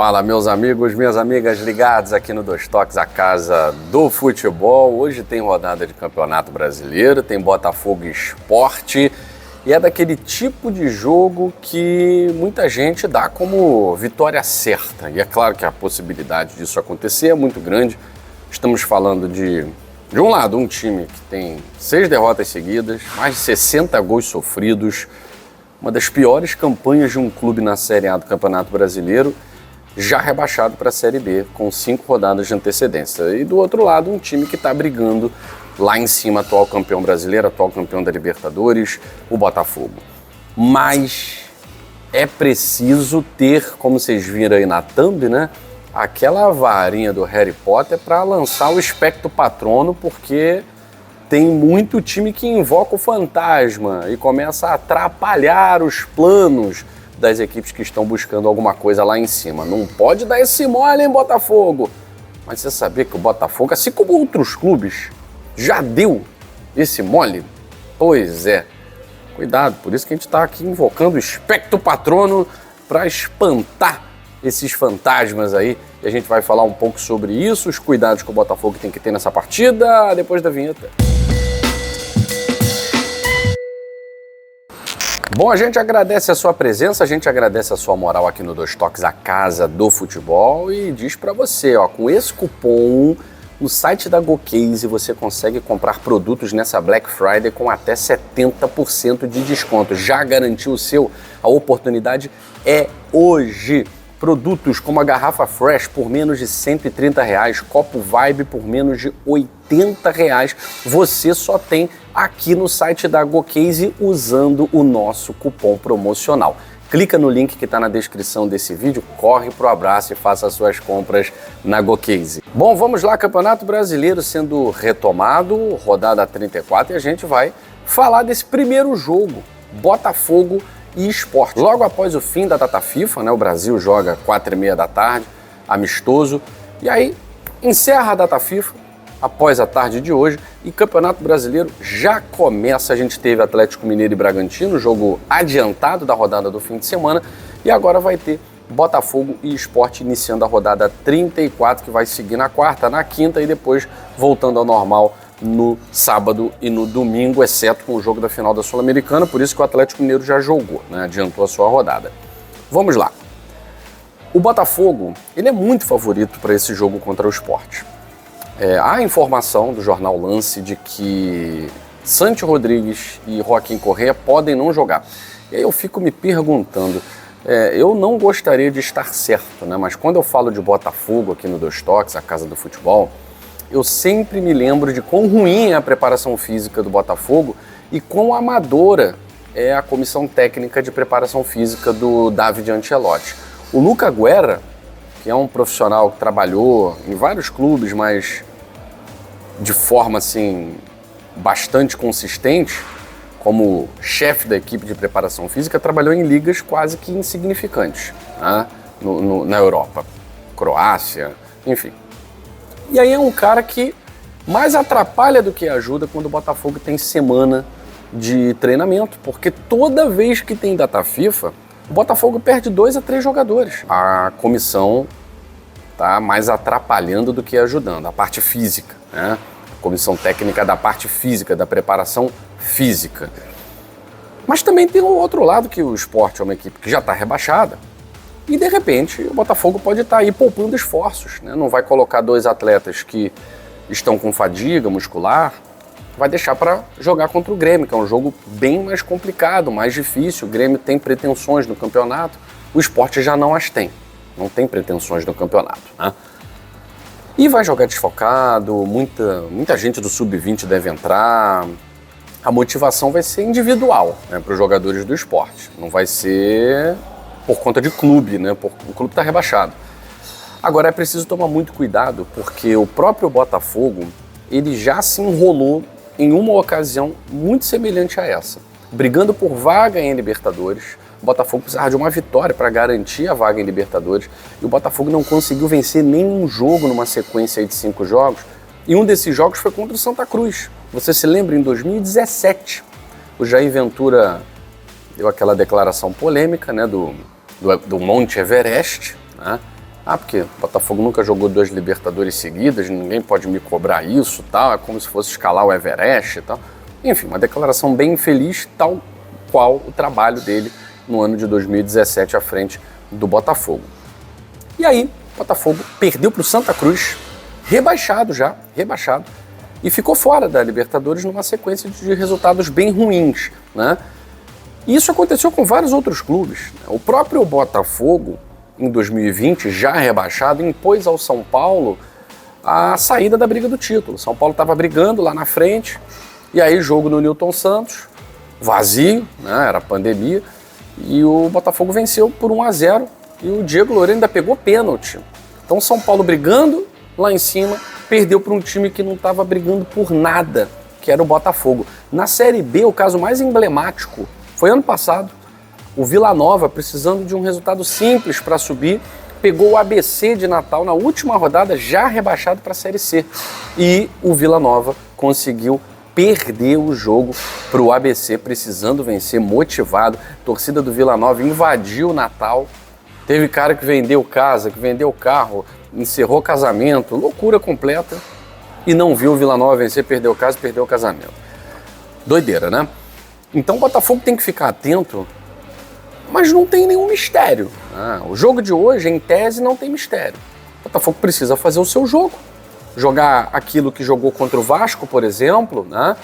Fala, meus amigos, minhas amigas ligados aqui no Dois Toques, a casa do futebol. Hoje tem rodada de Campeonato Brasileiro, tem Botafogo e Sport e é daquele tipo de jogo que muita gente dá como vitória certa. E é claro que a possibilidade disso acontecer é muito grande. Estamos falando de um lado, um time que tem 6 derrotas seguidas, mais de 60 gols sofridos, uma das piores campanhas de um clube na Série A do Campeonato Brasileiro, já rebaixado para a Série B, com 5 rodadas de antecedência. E do outro lado, um time que está brigando lá em cima, atual campeão brasileiro, atual campeão da Libertadores, o Botafogo. Mas é preciso ter, como vocês viram aí na thumb, né, aquela varinha do Harry Potter para lançar o Expecto Patrono, porque tem muito time que invoca o fantasma e começa a atrapalhar os planos das equipes que estão buscando alguma coisa lá em cima. Não pode dar esse mole, hein, Botafogo? Mas você sabia que o Botafogo, assim como outros clubes, já deu esse mole? Pois é. Cuidado, por isso que a gente está aqui invocando o Expecto Patrono para espantar esses fantasmas aí. E a gente vai falar um pouco sobre isso, os cuidados que o Botafogo tem que ter nessa partida, depois da vinheta. Bom, a gente agradece a sua presença, a gente agradece a sua moral aqui no Dois Toques, a casa do futebol, e diz pra você, ó, com esse cupom no site da GoCase você consegue comprar produtos nessa Black Friday com até 70% de desconto. Já garantiu o seu? A oportunidade é hoje. Produtos como a garrafa Fresh por menos de R$130, copo Vibe por menos de R$80, você só tem aqui no site da GoCase usando o nosso cupom promocional. Clica no link que está na descrição desse vídeo, corre pro abraço e faça suas compras na GoCase. Bom, vamos lá, Campeonato Brasileiro sendo retomado, rodada 34, e a gente vai falar desse primeiro jogo, Botafogo e Sport. Logo após o fim da data FIFA, né, o Brasil joga 4h30 da tarde, amistoso, e aí encerra a data FIFA após a tarde de hoje e Campeonato Brasileiro já começa. A gente teve Atlético Mineiro e Bragantino, jogo adiantado da rodada do fim de semana, e agora vai ter Botafogo e Sport iniciando a rodada 34, que vai seguir na quarta, na quinta e depois voltando ao normal no sábado e no domingo, exceto com o jogo da final da Sul-Americana, por isso que o Atlético Mineiro já jogou, né? Adiantou a sua rodada. Vamos lá. O Botafogo, ele é muito favorito para esse jogo contra o Sport. Há informação do jornal Lance de que Santi Rodrigues e Joaquim Correa podem não jogar. E aí eu fico me perguntando, eu não gostaria de estar certo, né? Mas quando eu falo de Botafogo aqui no Dois Toques, a casa do futebol, eu sempre me lembro de quão ruim é a preparação física do Botafogo e quão amadora é a comissão técnica de preparação física do David Ancelotti. O Luca Guerra, que é um profissional que trabalhou em vários clubes, mas de forma assim bastante consistente, como chefe da equipe de preparação física, trabalhou em ligas quase que insignificantes, né? Na Europa, Croácia, enfim. E aí é um cara que mais atrapalha do que ajuda quando o Botafogo tem semana de treinamento, porque toda vez que tem data FIFA, o Botafogo perde 2 a 3 jogadores. A comissão tá mais atrapalhando do que ajudando, a parte física, né? A comissão técnica da parte física, da preparação física. Mas também tem o outro lado, que o Sport é uma equipe que já está rebaixada, e, de repente, o Botafogo pode estar aí poupando esforços, né? Não vai colocar 2 atletas que estão com fadiga muscular, vai deixar para jogar contra o Grêmio, que é um jogo bem mais complicado, mais difícil. O Grêmio tem pretensões no campeonato, o Sport já não as tem. Não tem pretensões no campeonato, né? E vai jogar desfocado, muita gente do Sub-20 deve entrar. A motivação vai ser individual, né, para os jogadores do Sport. Não vai ser por conta de clube, né? O clube está rebaixado. Agora é preciso tomar muito cuidado, porque o próprio Botafogo, ele já se enrolou em uma ocasião muito semelhante a essa. Brigando por vaga em Libertadores, o Botafogo precisava de uma vitória para garantir a vaga em Libertadores, e o Botafogo não conseguiu vencer nenhum jogo numa sequência de 5 jogos, e um desses jogos foi contra o Santa Cruz. Você se lembra, em 2017, o Jair Ventura deu aquela declaração polêmica, né, do Monte Everest, né? Porque o Botafogo nunca jogou 2 Libertadores seguidas, ninguém pode me cobrar isso, tal, é como se fosse escalar o Everest e tal. Enfim, uma declaração bem infeliz, tal qual o trabalho dele no ano de 2017 à frente do Botafogo. E aí, o Botafogo perdeu para o Santa Cruz, rebaixado, e ficou fora da Libertadores numa sequência de resultados bem ruins, né? E isso aconteceu com vários outros clubes. O próprio Botafogo, em 2020, já rebaixado, impôs ao São Paulo a saída da briga do título. São Paulo estava brigando lá na frente, e aí jogo no Newton Santos, vazio, né? Era pandemia, e o Botafogo venceu por 1-0, e o Diego Loureiro ainda pegou pênalti. Então São Paulo brigando lá em cima, perdeu para um time que não estava brigando por nada, que era o Botafogo. Na Série B, o caso mais emblemático foi ano passado. O Vila Nova, precisando de um resultado simples para subir, pegou o ABC de Natal na última rodada, já rebaixado para a Série C. E o Vila Nova conseguiu perder o jogo para o ABC, precisando vencer, motivado. A torcida do Vila Nova invadiu o Natal. Teve cara que vendeu casa, que vendeu carro, encerrou casamento, loucura completa. E não viu o Vila Nova vencer, perdeu casa, perdeu o casamento. Doideira, né? Então o Botafogo tem que ficar atento, mas não tem nenhum mistério. O jogo de hoje, em tese, não tem mistério. O Botafogo precisa fazer o seu jogo, jogar aquilo que jogou contra o Vasco, por exemplo, né?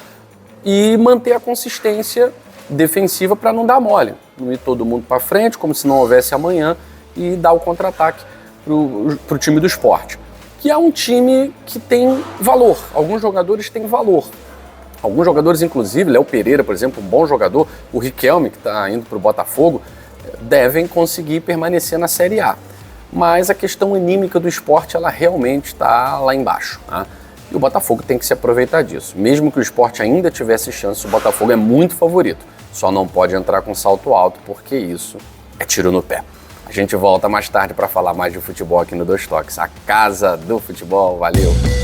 E manter a consistência defensiva para não dar mole. Não ir todo mundo para frente, como se não houvesse amanhã, e dar o contra-ataque para o time do Sport, que é um time que tem valor. Alguns jogadores têm valor. Alguns jogadores, inclusive, Léo Pereira, por exemplo, um bom jogador, o Riquelme, que está indo para o Botafogo, devem conseguir permanecer na Série A. Mas a questão anímica do Sport, ela realmente está lá embaixo, né? E o Botafogo tem que se aproveitar disso. Mesmo que o Sport ainda tivesse chance, o Botafogo é muito favorito. Só não pode entrar com salto alto, porque isso é tiro no pé. A gente volta mais tarde para falar mais de futebol aqui no Dois Toques, a casa do futebol. Valeu!